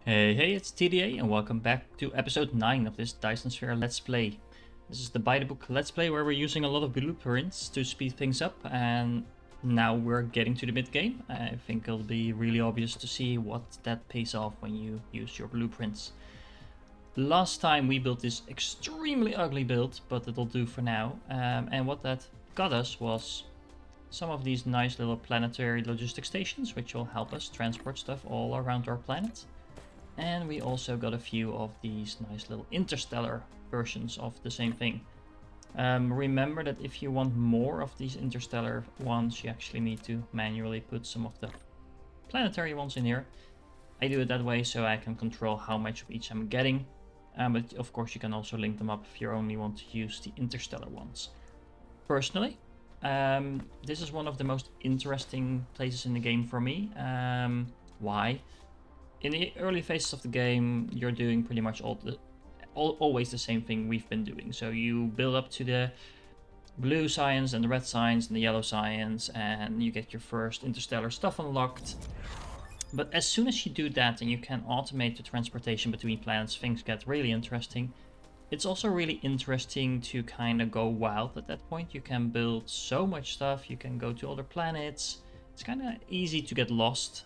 Hey, it's TDA and welcome back to episode 9 of this Dyson Sphere Let's Play. This is the by the book Let's Play where we're using a lot of blueprints to speed things up, and now we're getting to the mid game. I think it'll be really obvious to see what that pays off when you use your blueprints. Last time we built this extremely ugly build, but it'll do for now. And what that got us was some of these nice little planetary logistic stations, which will help us transport stuff all around our planet. And we also got a few of these nice little interstellar versions of the same thing. Remember that if you want more of these interstellar ones, you actually need to manually put some of the planetary ones in here. I do it that way so I can control how much of each I'm getting. But of course you can also link them up if you only want to use the interstellar ones. Personally, this is one of the most interesting places in the game for me. Why? In the early phases of the game, you're doing pretty much always the same thing we've been doing. So you build up to the blue science and the red science and the yellow science, and you get your first interstellar stuff unlocked. But as soon as you do that and you can automate the transportation between planets, things get really interesting. It's also really interesting to kind of go wild at that point. You can build so much stuff, you can go to other planets. It's kind of easy to get lost.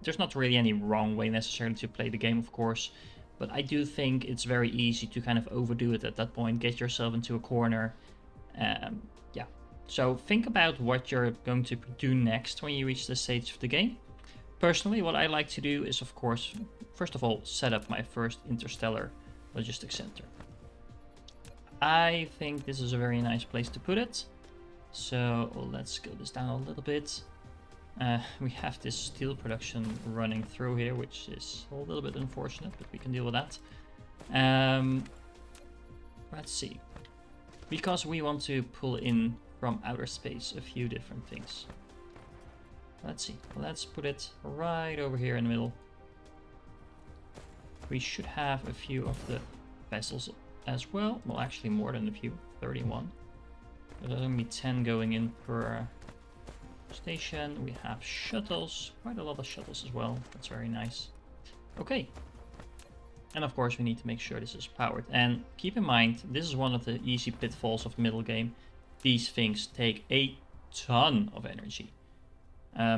There's not really any wrong way necessarily to play the game, of course, but I do think it's very easy to kind of overdo it at that point, get yourself into a corner. Yeah, so think about what you're going to do next when you reach this stage of the game. Personally, what I like to do is, of course, first of all, set up my first interstellar logistics center. I think this is a very nice place to put it. So let's scale this down a little bit. We have this steel production running through here, which is a little bit unfortunate, but we can deal with that. Let's see. Because we want to pull in from outer space a few different things. Let's see. Let's put it right over here in the middle. We should have a few of the vessels as well. Well, actually more than a few. 31. There's only 10 going in per station. We have shuttles, quite a lot of shuttles as well. That's very nice. Okay, and of course we need to make sure this is powered, and keep in mind this is one of the easy pitfalls of middle game. These things take a ton of energy. I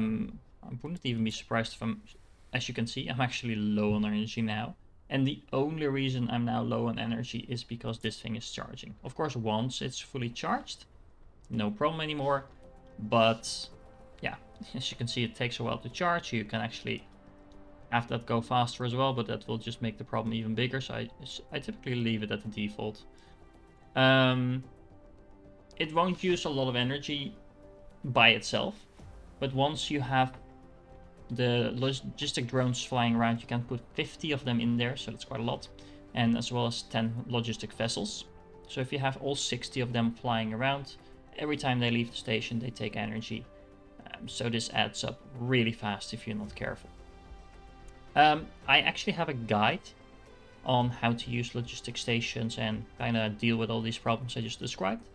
wouldn't even be surprised if as you can see, I'm actually low on energy now, and the only reason I'm now low on energy is because this thing is charging. Of course, once it's fully charged, no problem anymore, but yeah, as you can see, it takes a while to charge. You can actually have that go faster as well, but that will just make the problem even bigger. So I typically leave it at the default. It won't use a lot of energy by itself, but once you have the logistic drones flying around, you can put 50 of them in there, so that's quite a lot, and as well as 10 logistic vessels. So if you have all 60 of them flying around, every time they leave the station, they take energy. So this adds up really fast if you're not careful. I actually have a guide on how to use logistic stations and kind of deal with all these problems I just described.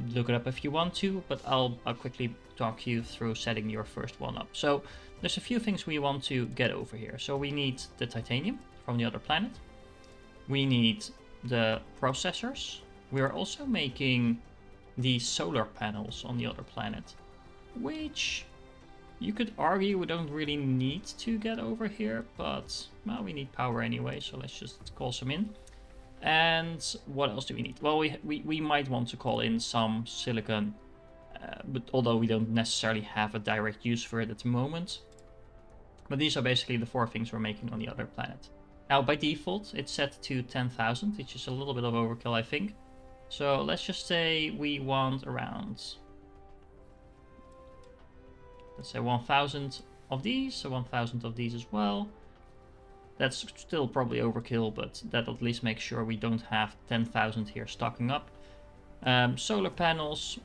Look it up if you want to, but I'll quickly talk you through setting your first one up. So there's a few things we want to get over here. So we need the titanium from the other planet. We need the processors. We are also making the solar panels on the other planet, which you could argue we don't really need to get over here, but well, we need power anyway, so let's just call some in. And what else do we need? Well, we might want to call in some silicon, but although we don't necessarily have a direct use for it at the moment. But these are basically the 4 things we're making on the other planet. Now, by default, it's set to 10,000, which is a little bit of overkill, I think. So let's just say we want around, let's say 1,000 of these, so 1,000 of these as well. That's still probably overkill, but that at least makes sure we don't have 10,000 here stocking up. Solar panels,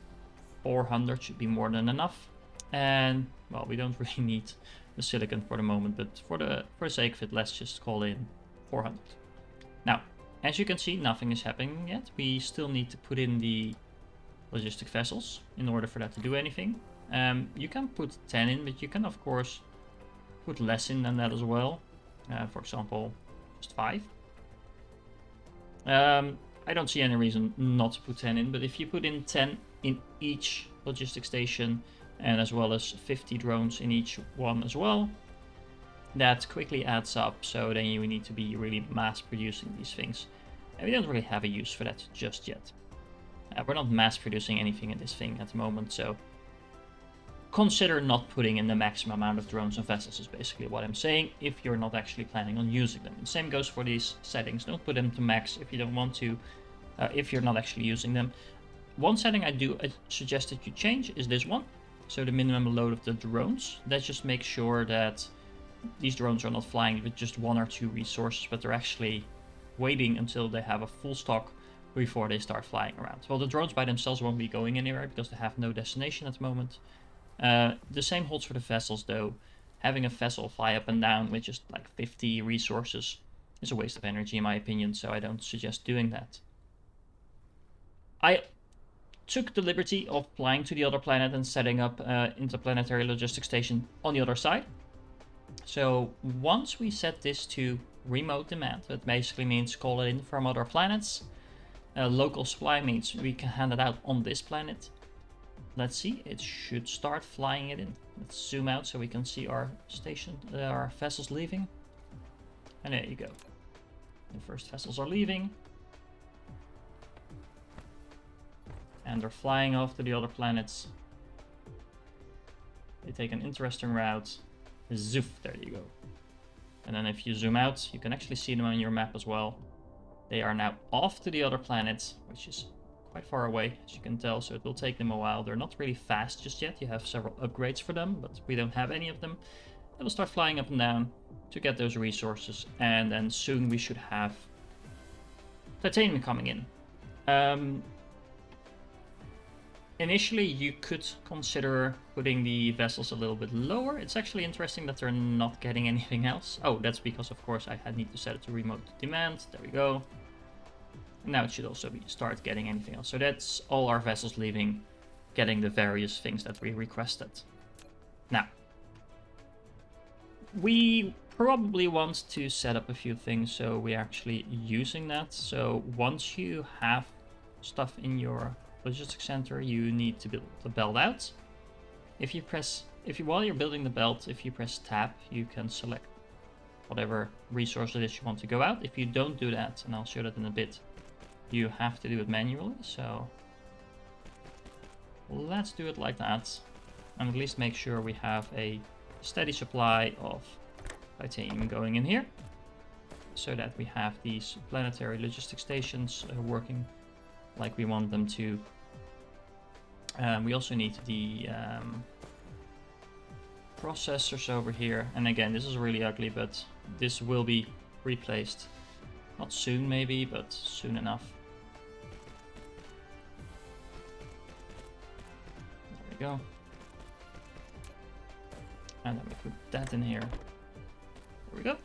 400 should be more than enough. And, well, we don't really need the silicon for the moment, but for the sake of it, let's just call in 400. Now, as you can see, nothing is happening yet. We still need to put in the logistic vessels in order for that to do anything. You can put 10 in, but you can of course put less in than that as well. For example, just 5. I don't see any reason not to put 10 in, but if you put in 10 in each logistic station, and as well as 50 drones in each one as well, that quickly adds up. So then you need to be really mass producing these things, and we don't really have a use for that just yet. We're not mass producing anything in this thing at the moment, so consider not putting in the maximum amount of drones and vessels is basically what I'm saying, if you're not actually planning on using them. And same goes for these settings. Don't put them to max if you don't want to, if you're not actually using them. One setting I suggest that you change is this one. So the minimum load of the drones. That just makes sure that these drones are not flying with just 1 or 2 resources, but they're actually waiting until they have a full stock before they start flying around. Well, the drones by themselves won't be going anywhere because they have no destination at the moment. The same holds for the vessels though. Having a vessel fly up and down with just like 50 resources is a waste of energy in my opinion, so I don't suggest doing that. I took the liberty of flying to the other planet and setting up interplanetary logistics station on the other side. So once we set this to remote demand, that basically means call it in from other planets. Local supply means we can hand it out on this planet. Let's see, it should start flying it in. Let's zoom out so we can see our station, our vessels leaving. And there you go. The first vessels are leaving. And they're flying off to the other planets. They take an interesting route. Zoof, there you go. And then if you zoom out, you can actually see them on your map as well. They are now off to the other planet, which is quite far away, as you can tell, so it will take them a while. They're not really fast just yet. You have several upgrades for them, but we don't have any of them. They will start flying up and down to get those resources, and then soon we should have titanium coming in. Initially, you could consider putting the vessels a little bit lower. It's actually interesting that they're not getting anything else. Oh, that's because, of course, I need to set it to remote demand. There we go. Now it should also start getting anything else. So that's all our vessels leaving, getting the various things that we requested. Now, we probably want to set up a few things so we're actually using that. So once you have stuff in your logistics center, you need to build the belt out. While you're building the belt, if you press tab, you can select whatever resource it is you want to go out. If you don't do that, and I'll show that in a bit, you have to do it manually. So let's do it like that, and at least make sure we have a steady supply of titanium going in here, so that we have these planetary logistics stations working like we want them to. We also need the processors over here, and again, this is really ugly, but this will be replaced. Not soon maybe, but soon enough. There we go. And then we put that in here. There we go.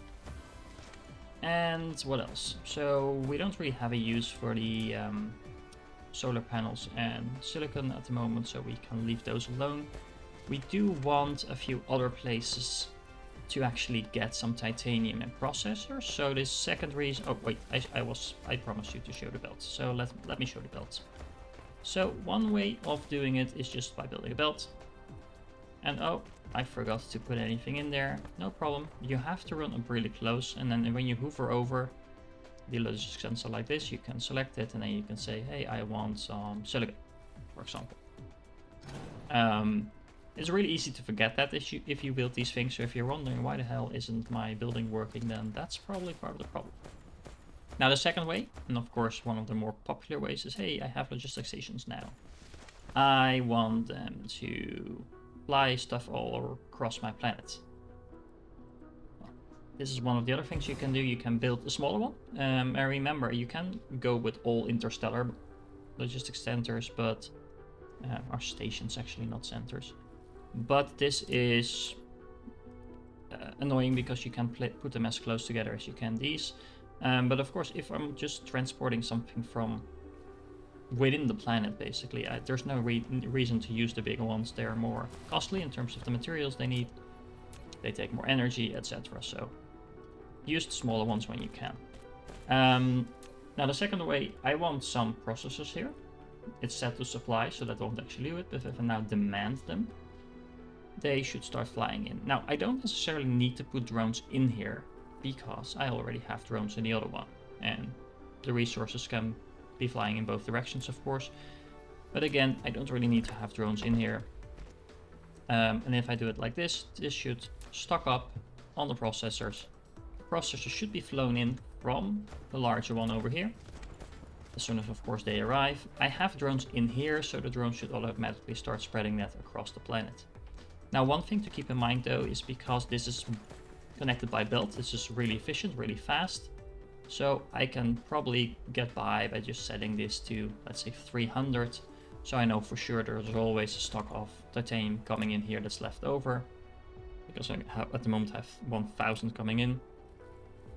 And what else? So we don't really have a use for the solar panels and silicon at the moment, so we can leave those alone. We do want a few other places to actually get some titanium and processors. So this second reason, oh wait, I promised you to show the belt. So let me show the belt. So one way of doing it is just by building a belt. And oh, I forgot to put anything in there. No problem. You have to run up really close, and then when you hover over the logistics sensor like this, you can select it, and then you can say, hey, I want some silicon, for example. It's really easy to forget that if you build these things, so if you're wondering why the hell isn't my building working, then that's probably part of the problem. Now the second way, and of course one of the more popular ways, is, hey, I have logistics stations now. I want them to fly stuff all across my planet. Well, this is one of the other things you can do. You can build a smaller one. And remember, you can go with all interstellar logistics centers, but or stations actually, not centers. But this is annoying because you can put them as close together as you can these. But of course, if I'm just transporting something from within the planet, basically, there's no reason to use the bigger ones. They're more costly in terms of the materials they need. they take more energy, etc. So use the smaller ones when you can. Now the second way, I want some processors here. It's set to supply, so that won't actually do it, but if I now demand them, they should start flying in. Now, I don't necessarily need to put drones in here, because I already have drones in the other one, and the resources can be flying in both directions, of course. But again, I don't really need to have drones in here. And if I do it like this, this should stock up on the processors. Processors should be flown in from the larger one over here, as soon as, of course, they arrive. I have drones in here, so the drones should automatically start spreading that across the planet. Now, one thing to keep in mind, though, is because this is connected by belt, this is really efficient, really fast. So I can probably get by just setting this to, let's say, 300. So I know for sure there's always a stock of titanium coming in here that's left over, because I have, at the moment, have 1000 coming in.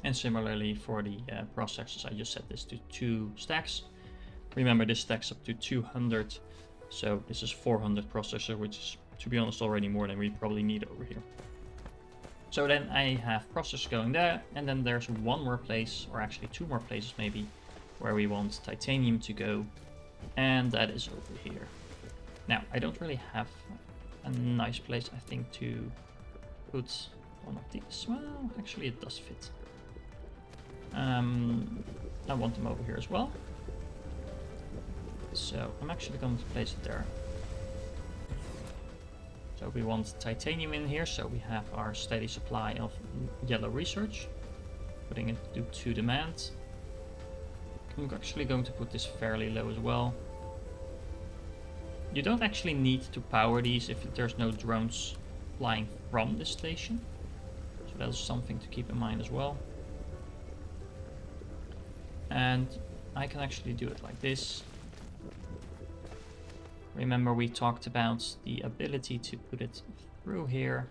And similarly for the processors, I just set this to 2 stacks. Remember, this stacks up to 200, so this is 400 processor, which is, to be honest, already more than we probably need over here. So then I have processors going there, and then there's one more place, or actually 2 more places maybe, where we want titanium to go, and that is over here. Now, I don't really have a nice place, I think, to put one of these. Well, actually it does fit. I want them over here as well. So I'm actually going to place it there. So we want titanium in here, so we have our steady supply of yellow research. Putting it to 2 demand. I'm actually going to put this fairly low as well. You don't actually need to power these if there's no drones flying from this station. So that's something to keep in mind as well. And I can actually do it like this. Remember, we talked about the ability to put it through here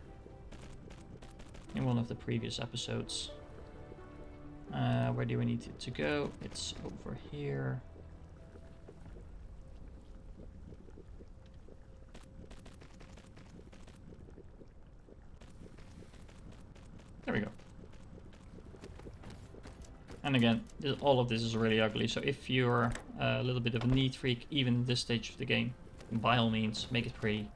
in one of the previous episodes. Where do we need it to go? It's over here. There we go. And again, all of this is really ugly, so if you're a little bit of a neat freak, even this stage of the game, by all means, make it pretty,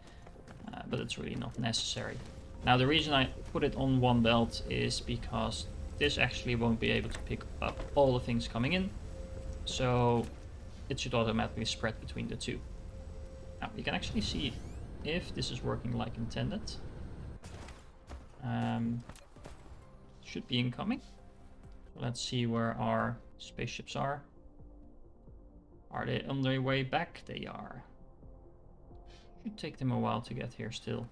but it's really not necessary. Now, the reason I put it on one belt is because this actually won't be able to pick up all the things coming in, so it should automatically spread between the 2. Now, you can actually see if this is working like intended. Should be incoming. Let's see where our spaceships are. Are they on their way back? They are. Should take them a while to get here still.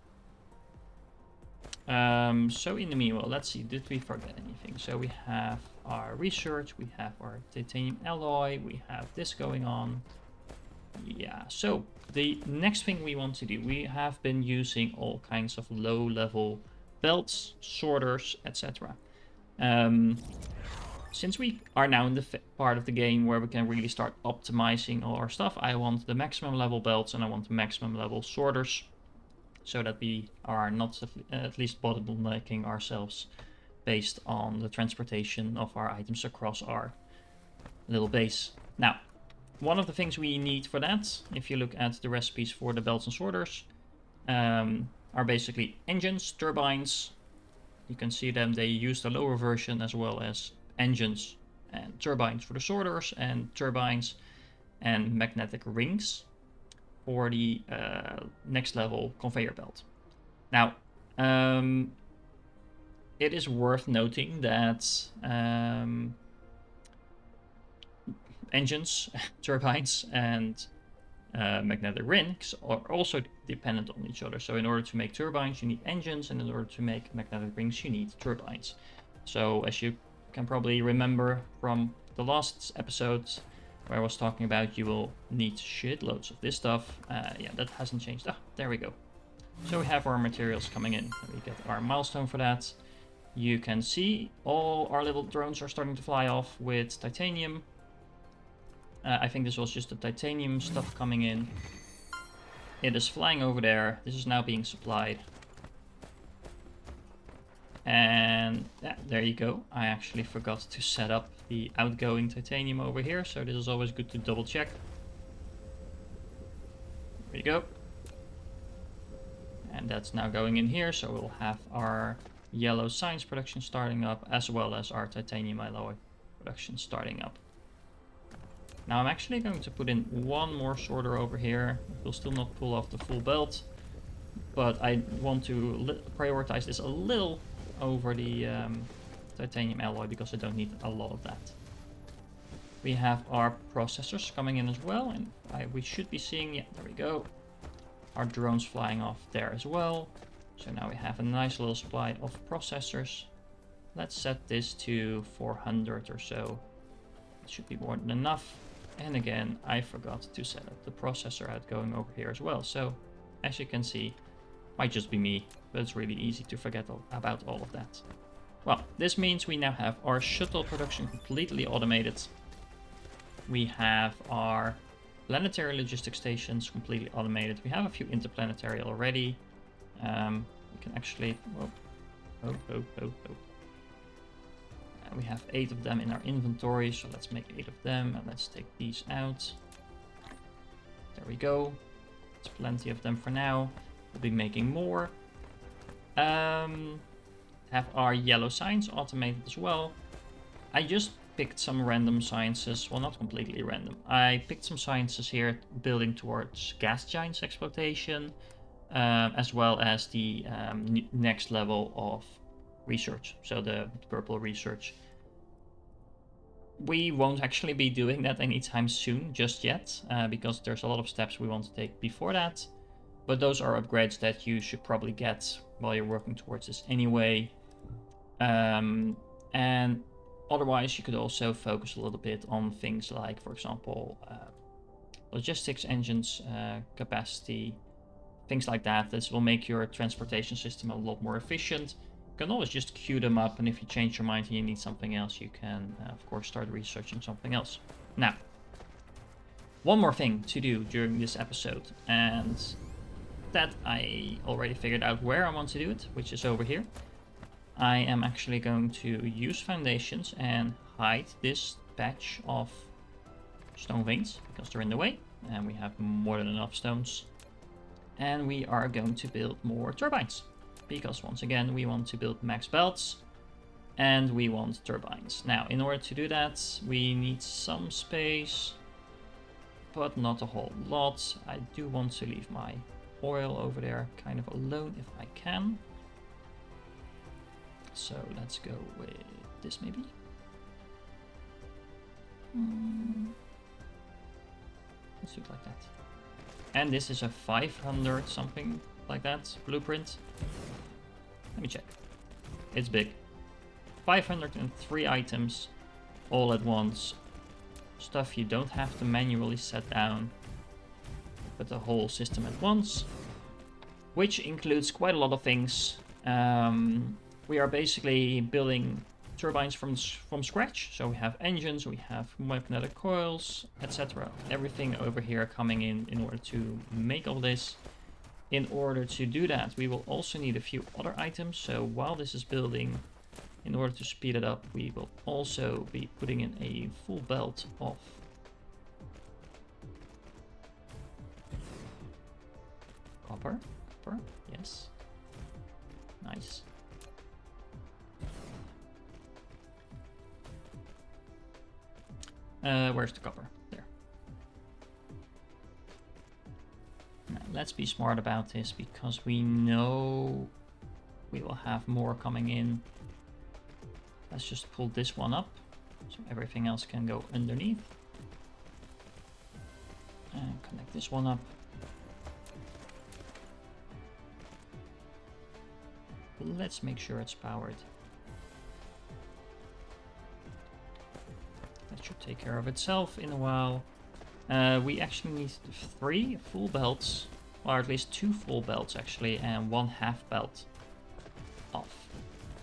So in the meanwhile, let's see, did we forget anything? So we have our research, we have our titanium alloy, we have this going on. Yeah, so the next thing we want to do, we have been using all kinds of low-level belts, sorters, etc. Since we are now in the part of the game where we can really start optimizing all our stuff, I want the maximum level belts and I want the maximum level sorters, so that we are not at least bottlenecking ourselves based on the transportation of our items across our little base. Now, one of the things we need for that, if you look at the recipes for the belts and sorters, are basically engines, turbines. You can see them, they use the lower version, as well as engines and turbines for the sorters, and turbines and magnetic rings for the next level conveyor belt. Now, it is worth noting that engines, turbines, and magnetic rings are also dependent on each other. So in order to make turbines, you need engines, and in order to make magnetic rings, you need turbines. So as you can probably remember from the last episode where I was talking about, you will need shitloads of this stuff. Yeah, that hasn't changed. Ah, there we go. So we have our materials coming in. We get our milestone for that. You can see all our little drones are starting to fly off with titanium. I think this was just the titanium stuff coming in. It is flying over there. This is now being supplied. And yeah, there you go. I actually forgot to set up the outgoing titanium over here, so this is always good to double check. There you go. And that's now going in here, so we'll have our yellow science production starting up, as well as our titanium alloy production starting up. Now I'm actually going to put in one more sorter over here. It will still not pull off the full belt, but I want to prioritize this a little over the titanium alloy because I don't need a lot of that. We have our processors coming in as well, and we should be seeing, yeah, there we go, our drones flying off there as well. So now we have a nice little supply of processors. Let's set this to 400 or so. It should be more than enough. And again, I forgot to set up the processor outgoing over here as well. So as you can see, might just be me, but it's really easy to forget about all of that. Well, this means we now have our shuttle production completely automated. We have our planetary logistics stations completely automated. We have a few interplanetary already. We can actually... we have 8 of them in our inventory, so let's make 8 of them, and let's take these out. There we go. It's plenty of them for now. We'll be making more. Have our yellow science automated as well. I just picked some random sciences, well, not completely random. I picked some sciences here building towards gas giants exploitation, as well as the next level of research, so the purple research. We won't actually be doing that anytime soon just yet, because there's a lot of steps we want to take before that, but those are upgrades that you should probably get while you're working towards this anyway. And otherwise you could also focus a little bit on things like, for example, logistics engines capacity, things like that. This will make your transportation system a lot more efficient. You can always just queue them up, and if you change your mind and you need something else, you can of course start researching something else. Now, one more thing to do during this episode, and that I already figured out where I want to do it, which is over here. I am actually going to use foundations and hide this patch of stone veins because they're in the way, and we have more than enough stones. And we are going to build more turbines, because once again we want to build max belts and we want turbines. Now, in order to do that, we need some space, but not a whole lot. I do want to leave my oil over there kind of alone if I can. So let's go with this maybe. Let's do it like that. And this is a 500 something like that blueprint. Let me check. It's big. 503 items all at once. Stuff you don't have to manually set down, but the whole system at once, which includes quite a lot of things. We are basically building turbines from scratch. So we have engines, we have magnetic coils, etc. Everything over here coming in order to make all this. In order to do that, we will also need a few other items. So while this is building, in order to speed it up, we will also be putting in a full belt of copper. Yes. Nice. Where's the copper? There. Now, let's be smart about this because we know we will have more coming in. Let's just pull this one up so everything else can go underneath. And connect this one up. Let's make sure it's powered. That should take care of itself in a while. We actually need 3 full belts, or at least 2 full belts actually, and 1 half belt of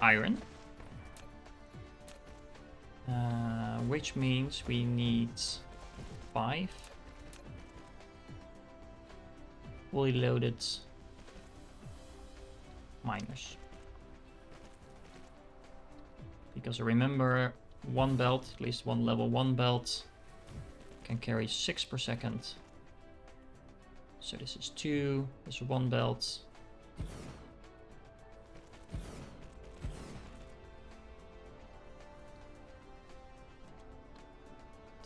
iron. Which means we need 5 fully loaded miners. Because remember, one belt, at least one level 1 belt, can carry 6 per second. So this is 2, this is 1 belt.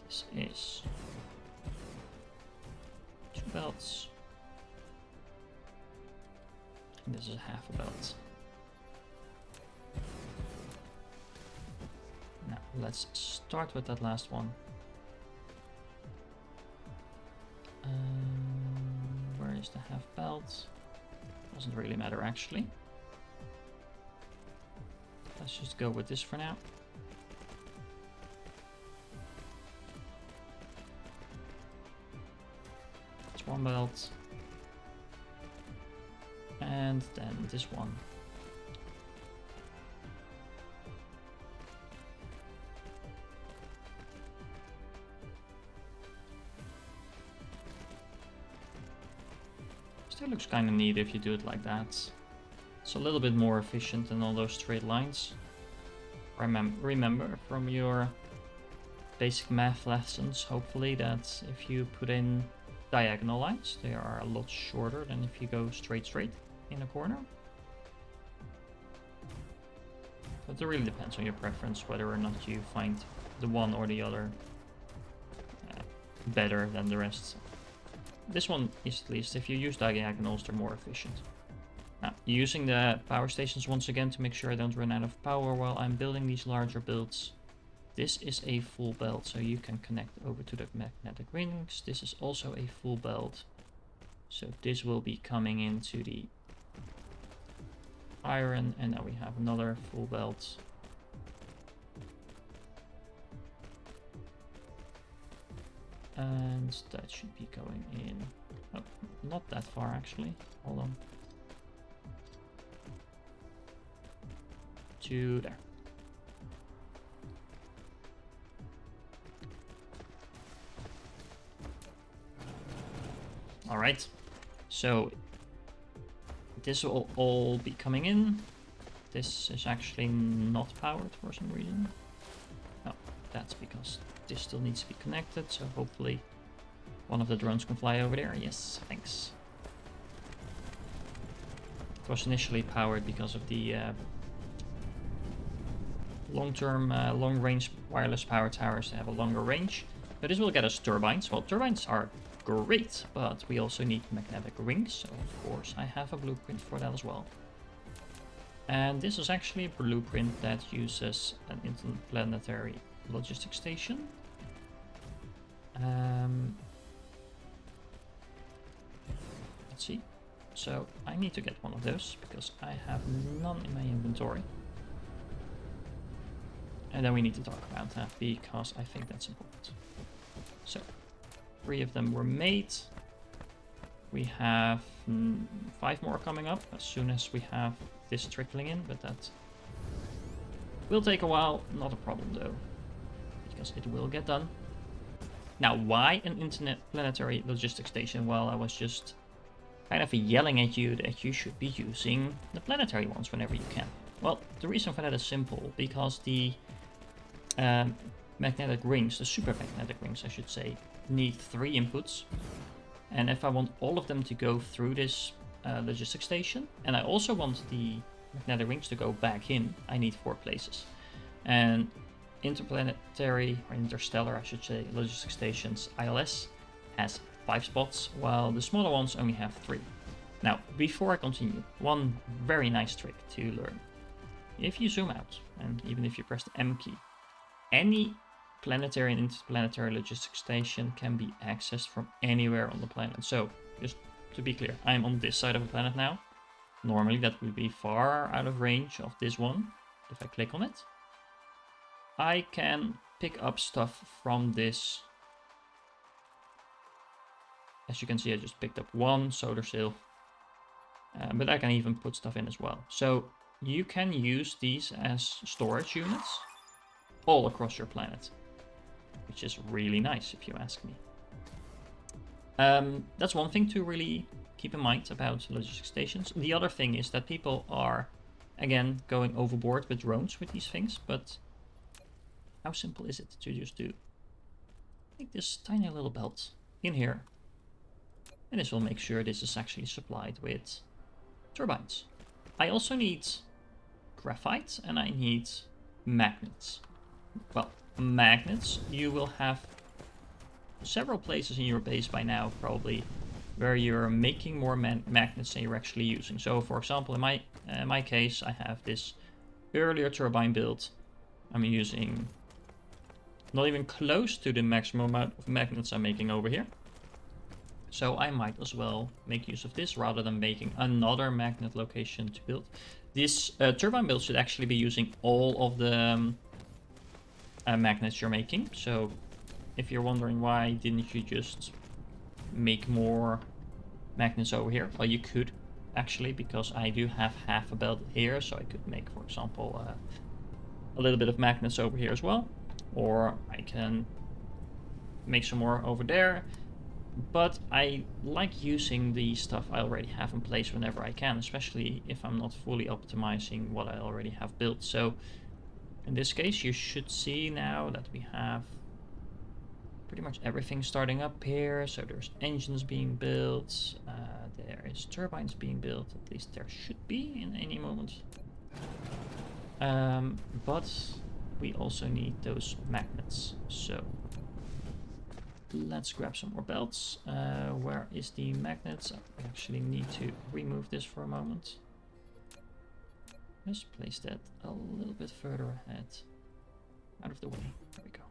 This is 2 belts. And this is half a belt. Now let's start with that last one. Where is the half belt? Doesn't really matter actually. Let's just go with this for now. It's 1 belt. And then this one. Still looks kind of neat if you do it like that. It's a little bit more efficient than all those straight lines. Remember from your basic math lessons, hopefully, that if you put in diagonal lines, they are a lot shorter than if you go straight in a corner. But it really depends on your preference whether or not you find the one or the other better than the rest. This one is, at least if you use diagonals, they're more efficient. Now, using the power stations once again to make sure I don't run out of power while I'm building these larger builds. This is a full belt, so you can connect over to the magnetic rings. This is also a full belt, so this will be coming into the iron, and now we have another full belt. And that should be going in. Oh, not that far actually. Hold on. To there. Alright, so this will all be coming in. This is actually not powered for some reason. Oh, that's because this still needs to be connected, so hopefully one of the drones can fly over there. Yes, thanks. It was initially powered because of the long-range wireless power towers. They have a longer range, but this will get us turbines. Well, turbines are great, but we also need magnetic rings, so of course I have a blueprint for that as well. And this is actually a blueprint that uses an interplanetary logistics station. Let's see. So I need to get one of those because I have none in my inventory. And then we need to talk about that because I think that's important. So 3 of them were made. We have 5 more coming up as soon as we have this trickling in, but that will take a while. Not a problem though, because it will get done. Now, why an interplanetary logistics station? Well, I was just kind of yelling at you that you should be using the planetary ones whenever you can. Well, the reason for that is simple, because the magnetic rings, the super magnetic rings I should say, need 3 inputs. And if I want all of them to go through this logistics station, and I also want the magnetic rings to go back in, I need 4 places. And interplanetary, or interstellar I should say, logistics stations, ILS, has 5 spots, while the smaller ones only have 3. Now, before I continue, one very nice trick to learn. If you zoom out, and even if you press the M key, any planetary and interplanetary logistics station can be accessed from anywhere on the planet. So, just to be clear, I'm on this side of the planet now. Normally that would be far out of range of this one. If I click on it, I can pick up stuff from this. As you can see, I just picked up 1 solar sail, but I can even put stuff in as well. So you can use these as storage units all across your planet, which is really nice if you ask me. That's one thing to really keep in mind about logistics stations. The other thing is that people are again, going overboard with drones with these things, but how simple is it to just do? Take this tiny little belt in here, and this will make sure this is actually supplied with turbines. I also need graphite and I need magnets. Well, magnets, you will have several places in your base by now probably where you're making more magnets than you're actually using. So for example, in my case, I have this earlier turbine build. I'm using not even close to the maximum amount of magnets I'm making over here. So I might as well make use of this rather than making another magnet location to build. This turbine build should actually be using all of the magnets you're making. So if you're wondering why didn't you just make more magnets over here, well, you could actually, because I do have half a belt here, so I could make, for example, a little bit of magnets over here as well, or I can make some more over there. But I like using the stuff I already have in place whenever I can, especially if I'm not fully optimizing what I already have built. So in this case, you should see now that we have pretty much everything starting up here. So there's engines being built, there is turbines being built, at least there should be in any moment. But we also need those magnets. So let's grab some more belts. Where is the magnets? I actually need to remove this for a moment. Let's place that a little bit further ahead. Out of the way. There we go.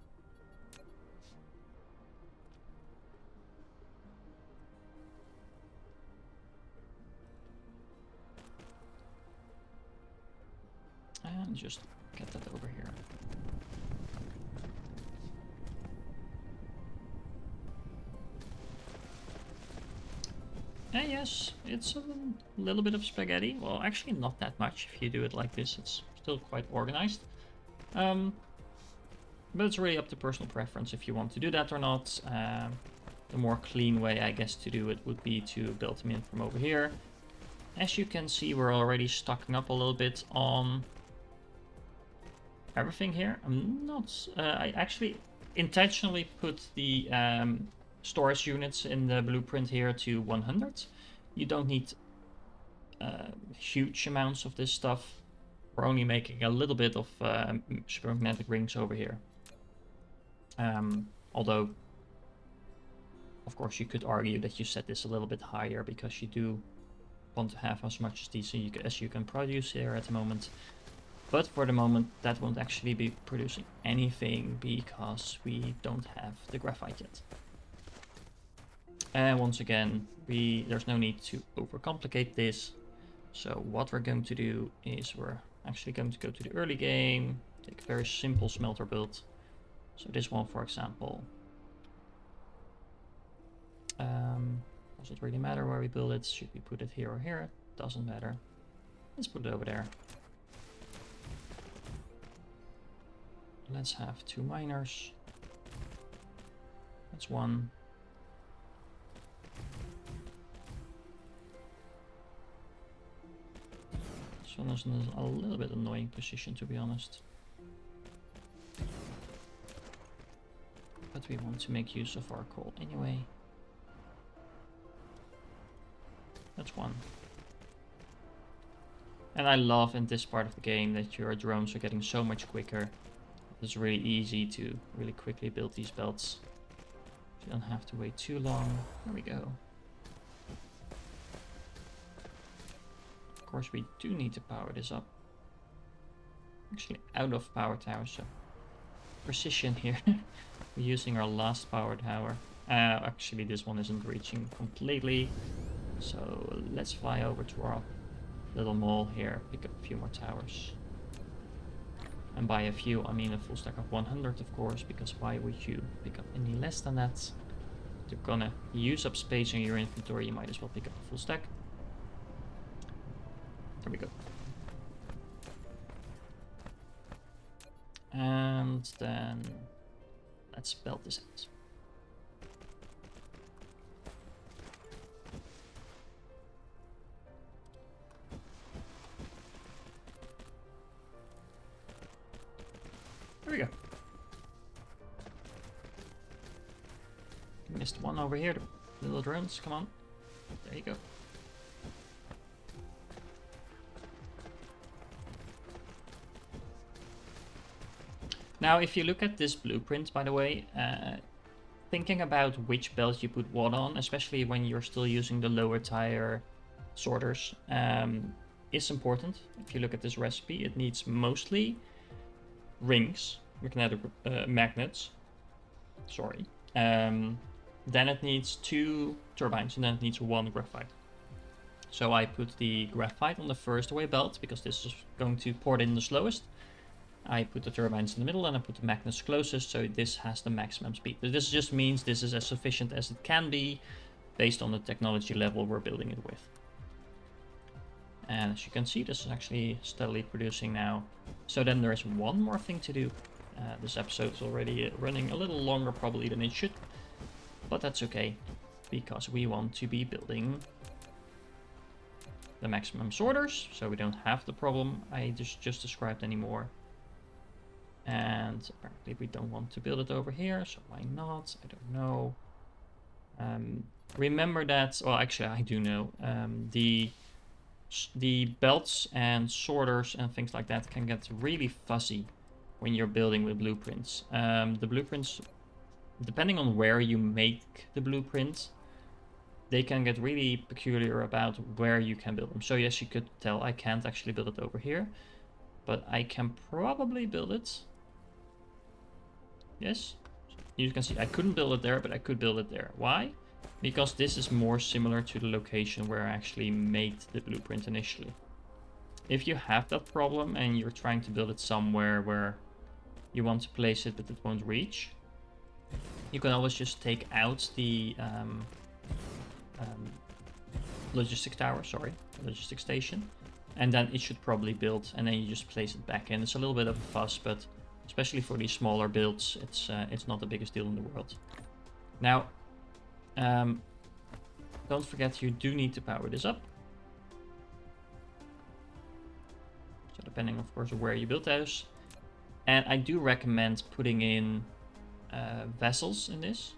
And just get that over here. And yes, it's a little bit of spaghetti. Well, actually not that much. If you do it like this, it's still quite organized. But it's really up to personal preference if you want to do that or not. The more clean way, I guess, to do it would be to build them in from over here. As you can see, we're already stocking up a little bit on everything here. I'm not... I actually intentionally put the storage units in the blueprint here to 100. You don't need huge amounts of this stuff. We're only making a little bit of supermagnetic rings over here. Although, of course, you could argue that you set this a little bit higher because you do want to have as much as you can produce here at the moment. But for the moment, that won't actually be producing anything because we don't have the graphite yet. And once again, there's no need to overcomplicate this. So what we're going to do is we're actually going to go to the early game, take a very simple smelter build. So this one, for example, does it really matter where we build it? Should we put it here or here? Doesn't matter. Let's put it over there. Let's have 2 miners. That's 1. This one is in a little bit annoying position, to be honest. But we want to make use of our coal anyway. That's 1. And I love in this part of the game that your drones are getting so much quicker. It's really easy to really quickly build these belts. You don't have to wait too long. There we go. Of course, we do need to power this up. Actually, out of power tower, so precision here. We're using our last power tower. Actually, this one isn't reaching completely. So let's fly over to our little mall here, pick up a few more towers. And by a few, I mean a full stack of 100, of course, because why would you pick up any less than that? You're gonna use up space in your inventory, you might as well pick up a full stack. There we go. And then let's belt this out. There we go. Missed one over here. The little drones, come on. There you go. Now, if you look at this blueprint, by the way, thinking about which belt you put what on, especially when you're still using the lower tier sorters, is important. If you look at this recipe, it needs mostly rings, magnetic magnets. Sorry. Then it needs 2 turbines, and then it needs 1 graphite. So I put the graphite on the first away belt because this is going to port in the slowest. I put the turbines in the middle and I put the magnets closest, so this has the maximum speed. But this just means this is as sufficient as it can be based on the technology level we're building it with. And as you can see, this is actually steadily producing now. So then there is one more thing to do. This episode is already running a little longer probably than it should, but that's okay because we want to be building the maximum sorters, so we don't have the problem I just described anymore. And apparently we don't want to build it over here, so why not? I don't know. Remember that, well actually I do know, the belts and sorters and things like that can get really fuzzy when you're building with blueprints. The blueprints, depending on where you make the blueprints, they can get really peculiar about where you can build them. So yes, you could tell I can't actually build it over here, but I can probably build it. Yes, you can see I couldn't build it there, but I could build it there. Why? Because this is more similar to the location where I actually made the blueprint initially. If you have that problem and you're trying to build it somewhere where you want to place it but it won't reach, you can always just take out the logistic tower, logistic station, and then it should probably build, and then you just place it back in. It's a little bit of a fuss, but especially for these smaller builds, it's not the biggest deal in the world. Now, don't forget you do need to power this up. So depending, of course, where you build those. And I do recommend putting in vessels in this,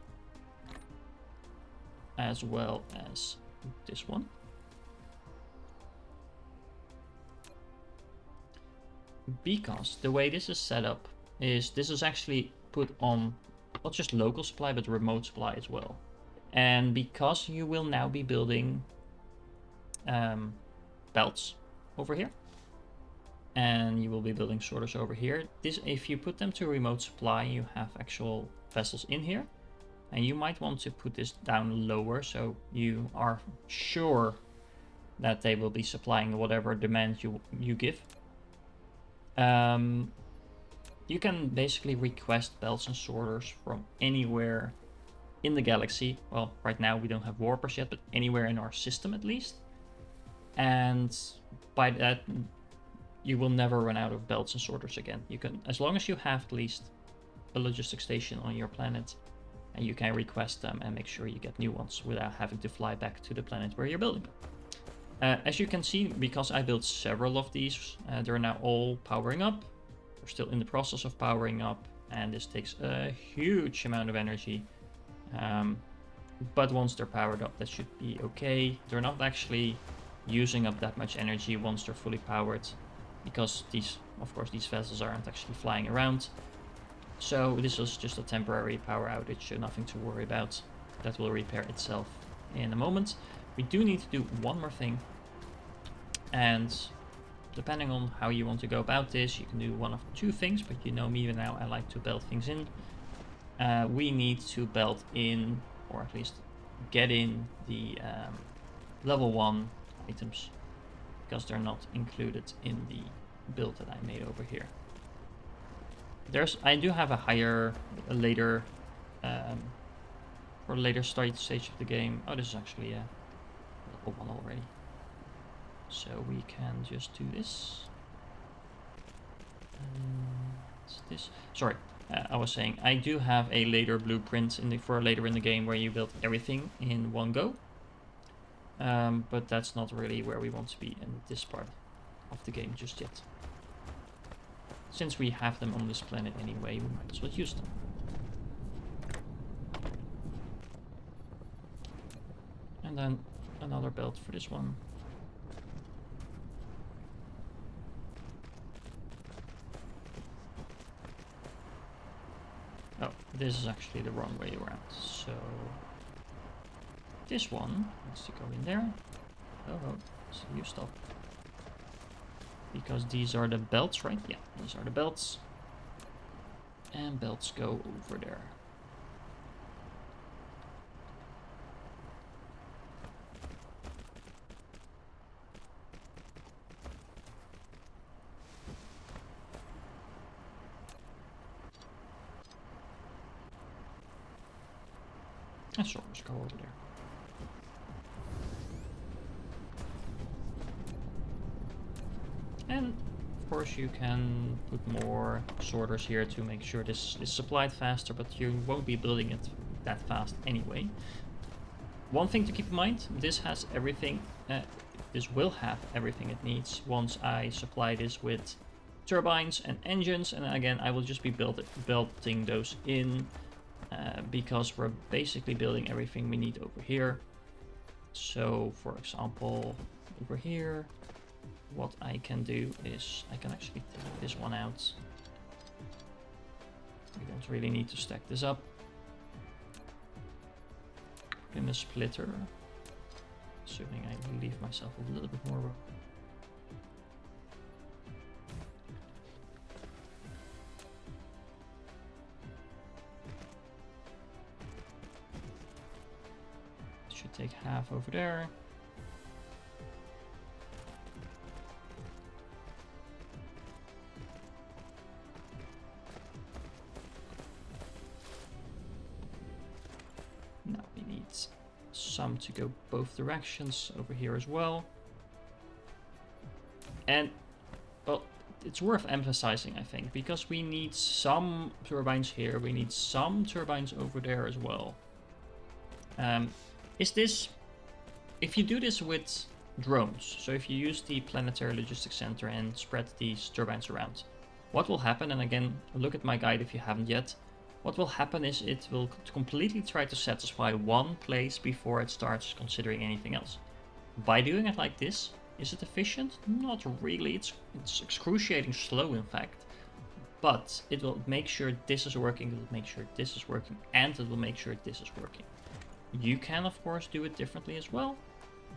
as well as this one. Because the way this is set up is this is actually put on not just local supply but remote supply as well. And because you will now be building belts over here, and you will be building sorters over here, this, if you put them to remote supply, you have actual vessels in here, and you might want to put this down lower so you are sure that they will be supplying whatever demand you give. You can basically request belts and sorters from anywhere in the galaxy. Well, right now we don't have warpers yet, but anywhere in our system at least. And by that, you will never run out of belts and sorters again. You can, as long as you have at least a logistic station on your planet, and you can request them and make sure you get new ones without having to fly back to the planet where you're building. As you can see, because I built several of these, they're now all powering up. They're still in the process of powering up, and this takes a huge amount of energy. But once they're powered up, that should be okay. They're not actually using up that much energy once they're fully powered, because these, of course, these vessels aren't actually flying around. So this is just a temporary power outage, so nothing to worry about. That will repair itself in a moment. We do need to do one more thing, and depending on how you want to go about this, you can do one of two things, but you know me now, I like to belt things in. We need to belt in, or at least get in the level 1 items, because they're not included in the build that I made over here. I do have a later for a later stage of the game. Oh, this is actually a level 1 already. So we can just do this. This. Sorry, I was saying I do have a later blueprint for later in the game where you build everything in one go. But that's not really where we want to be in this part of the game just yet. since we have them on this planet anyway, we might as well use them. And then another belt for this one. Oh, this is actually the wrong way around. So this one needs to go in there. Oh, so you stop. Because these are the belts, right? Yeah, these are the belts. And belts go over there. And sorters go over there. And of course you can put more sorters here to make sure this is supplied faster, but you won't be building it that fast anyway. One thing to keep in mind, this has everything, this will have everything it needs once I supply this with turbines and engines, and again I will just be building those in because we're basically building everything we need over here. So for example, over here, what I can do is I can actually take this one out. We don't really need to stack this up. In the splitter, assuming I leave myself a little bit more room. Should take half over there. Now we need some to go both directions over here as well. And, well, it's worth emphasizing, I think, because we need some turbines here, we need some turbines over there as well. If you do this with drones, so if you use the Planetary Logistics Center and spread these turbines around, what will happen, and again, look at my guide if you haven't yet, what will happen is it will completely try to satisfy one place before it starts considering anything else. By doing it like this, is it efficient? Not really, it's excruciating slow in fact, but it will make sure this is working, it will make sure this is working, and it will make sure this is working. You can of course do it differently as well,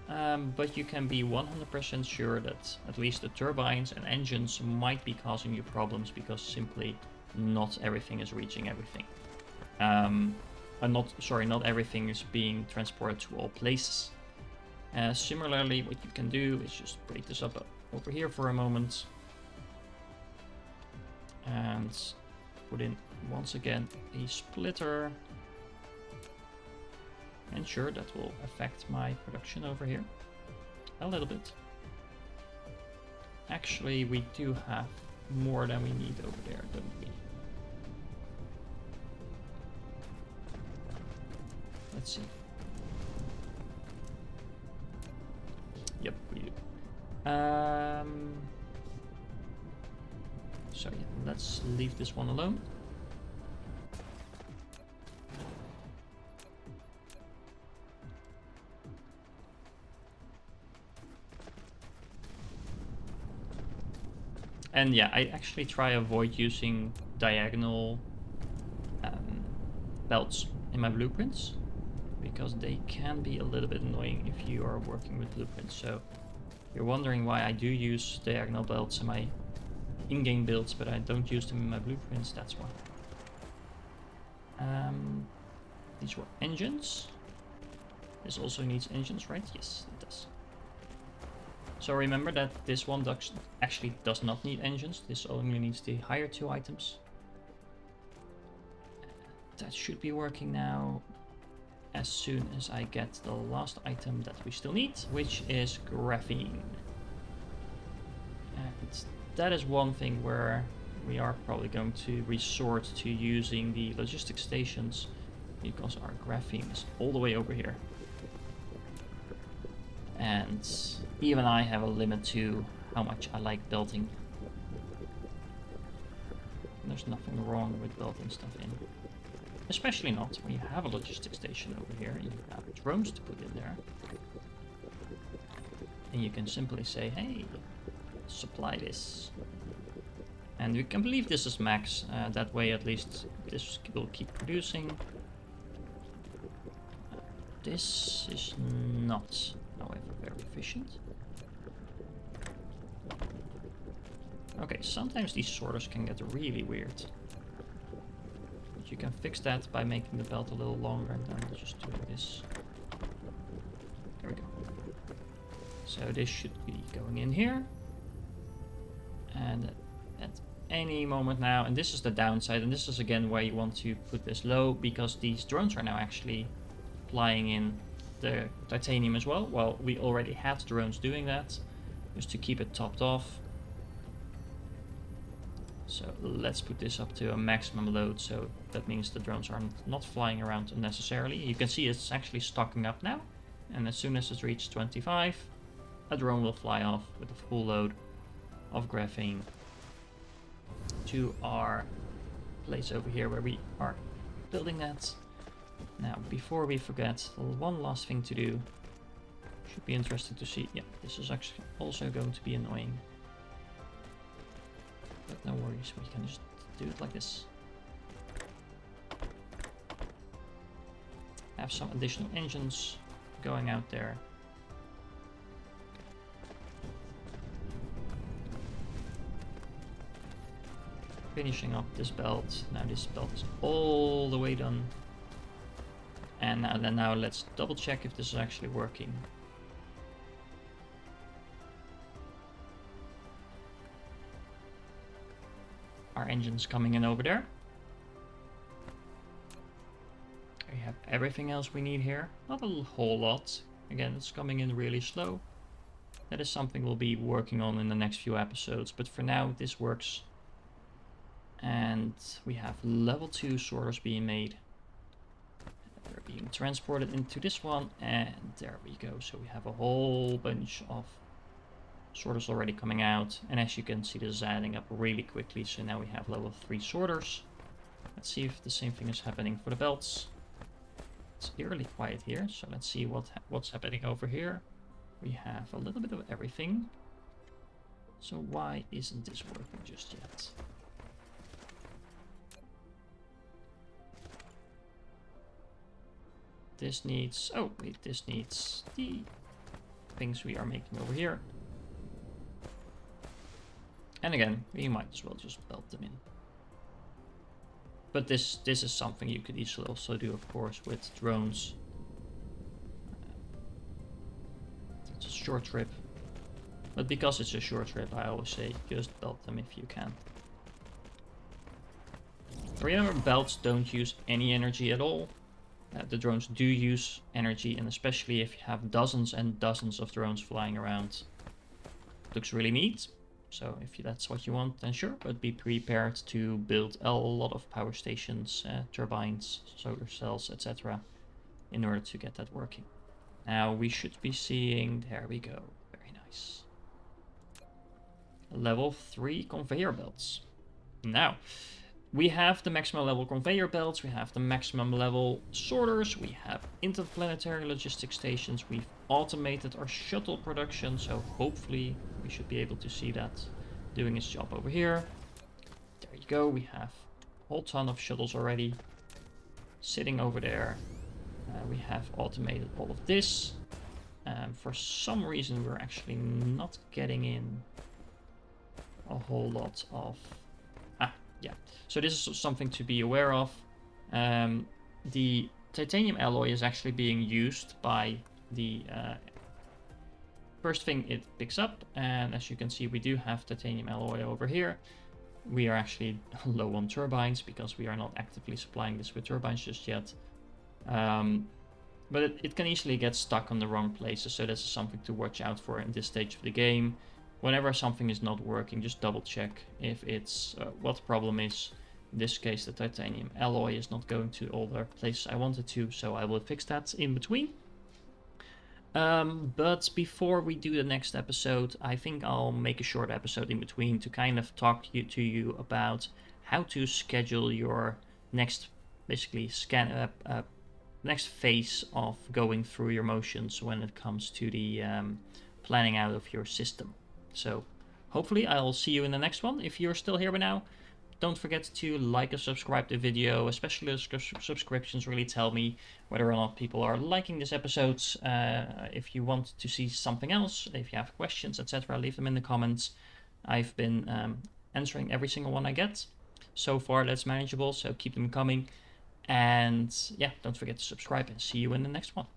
but you can be 100% sure that at least the turbines and engines might be causing you problems because simply not everything is reaching everything. Not everything is being transported to all places. Similarly, what you can do is just break this up over here for a moment and put in once again a splitter. And sure, that will affect my production over here a little bit. Actually, we do have more than we need over there, don't we? Let's see. Yep, we do. So yeah, let's leave this one alone. And yeah, I actually try avoid using diagonal belts in my blueprints because they can be a little bit annoying if you are working with blueprints. So you're wondering why I do use diagonal belts in my in-game builds, but I don't use them in my blueprints, that's why. These were engines. This also needs engines, right? Yes, it does. So remember that this one actually does not need engines. This only needs the higher two items. That should be working now as soon as I get the last item that we still need, which is graphene. And that is one thing where we are probably going to resort to using the logistics stations because our graphene is all the way over here. And even I have a limit to how much I like building. there's nothing wrong with building stuff in. Especially not when you have a logistics station over here and you have drones to put in there. And you can simply say, hey, supply this. And we can believe this is max, that way at least this will keep producing. This is not, however, very efficient. Okay, sometimes these sorters can get really weird. But you can fix that by making the belt a little longer and then just doing this. There we go. So this should be going in here. And at any moment now, and this is the downside, and this is again where you want to put this low, because these drones are now actually flying in the titanium as well. Well, we already had drones doing that, just to keep it topped off. So let's put this up to a maximum load, so that means the drones are not flying around unnecessarily. You can see it's actually stocking up now, and as soon as it reaches 25, a drone will fly off with a full load of graphene to our place over here where we are building that. Now, before we forget, one last thing to do. Should be interesting to see. Yeah, this is actually also going to be annoying. But no worries, we can just do it like this. Have some additional engines going out there. Finishing up this belt. Now this belt is all the way done. And now let's double check if this is actually working. Our engine's coming in over there. We have everything else we need here. Not a whole lot. Again, it's coming in really slow. That is something we'll be working on in the next few episodes. But for now, this works. And we have level 2 sorters being made. They're being transported into this one. And there we go. So we have a whole bunch of sorters already coming out, and as you can see, this is adding up really quickly. So now we have level 3 sorters. Let's see if the same thing is happening for the belts. It's eerily quiet here, so let's see what's happening over here. We have a little bit of everything. So why isn't this working just yet? This needs, oh wait, this needs the things we are making over here. And again, we might as well just belt them in. But this is something you could easily also do, of course, with drones. It's a short trip. But because it's a short trip, I always say just belt them if you can. Remember, belts don't use any energy at all. The drones do use energy, and especially if you have dozens and dozens of drones flying around. Looks really neat. So if that's what you want, then sure, but be prepared to build a lot of power stations, turbines, solar cells, etc. in order to get that working. Now we should be seeing, there we go, very nice. Level 3 conveyor belts. Now, we have the maximum level conveyor belts, we have the maximum level sorters, we have interplanetary logistics stations, we've automated our shuttle production, so hopefully we should be able to see that doing its job over here. There you go, we have a whole ton of shuttles already sitting over there. We have automated all of this. For some reason we're actually not getting in a whole lot of... Yeah, so this is something to be aware of. The titanium alloy is actually being used by the first thing it picks up, and as you can see, we do have titanium alloy over here. We are actually low on turbines because we are not actively supplying this with turbines just yet. But it can easily get stuck on the wrong places, so this is something to watch out for in this stage of the game. Whenever something is not working, just double check if it's what the problem is. In this case, the titanium alloy is not going to all the places I wanted to, so I will fix that in between. But before we do the next episode, I think I'll make a short episode in between to kind of talk to you about how to schedule your next, basically next phase of going through your motions when it comes to the planning out of your system. So hopefully I'll see you in the next one. If you're still here by now, don't forget to like and subscribe the video, especially the subscriptions really tell me whether or not people are liking this episode. If you want to see something else, if you have questions, etc., leave them in the comments. I've been answering every single one I get. So far, that's manageable, so keep them coming. And yeah, don't forget to subscribe and see you in the next one.